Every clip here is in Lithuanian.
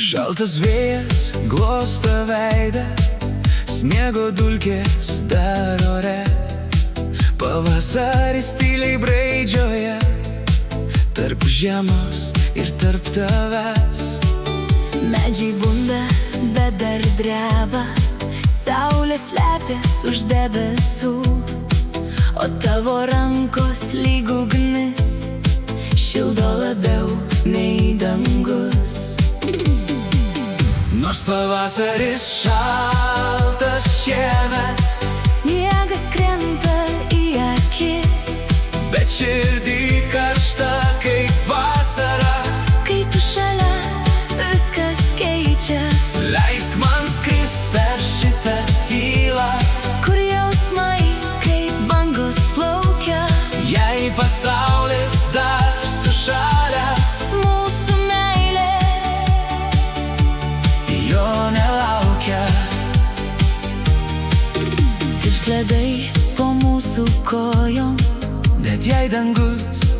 Šaltas vėjas glosto veidą, sniego dulkės dar ore. Pavasaris tyliai braidžioja tarp žiemos ir tarp tavęs. Medžiai bunda, bet dar dreba, saulė slepias už debesų, o tavo rankos lyg ugnis šildo labiau nei dangus. Nors pavasaris šaltas šiemet, sniegas krenta į akis, bet širdį karšta kaip vasara. Kai tu šalia, viskas keičias. Leisk man skrist per šitą tylą, kur jausmai kaip bangos plaukia. jei pasaulis dar sušalęs, Mūsų meilė jo nelaukia. tirps ledai po mūsų kojom, Net jei dangus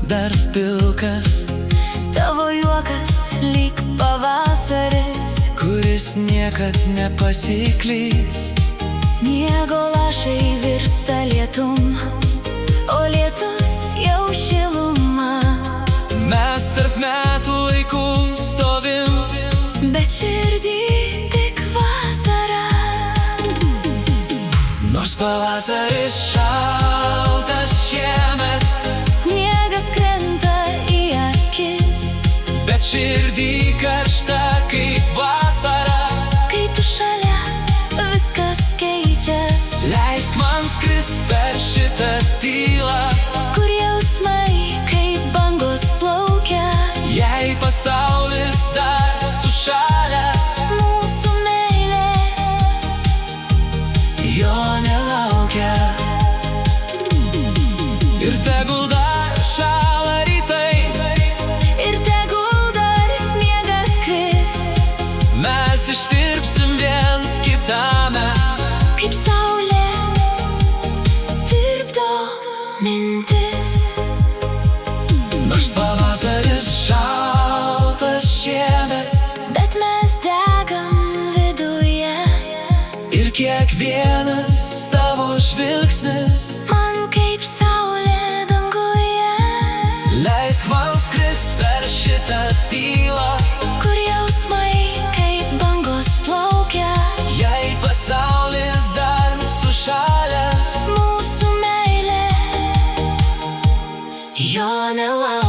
dar pilkas, tavo juokas lyg pavasaris. kuris niekad nepasiklys. Sniego lašai virsta lietum, o lietus jau šiluma. Mes tarp metų laikų stovim, Bet širdį tik vasara. nors pavasaris šaltas šiemet, Sniegas krenta į akis, bet širdį karšta kaip vasara. kai tu šalia, viskas keičias. Leisk man skrist per šitą tylą, Kur jausmai kaip bangos plaukia. jei pasaulis dar sušalęs, Mūsų meilė jo nelaukia. Ir tegul dar šąla rytai, ir tegul dar sniegas kris, mes ištirpsim viens kitame. kaip saulė tirpdo mintis. Nors pavasaris šaltas šiemet, Bet mes degam viduje, ir kiekvienas tavo žvilgsnis man kaip saulė danguje. leisk man skrist per šitą tylą, Kur jausmai kaip bangos plaukia. jei pasaulis dar sušalęs, Mūsų meilė jo nelaukia.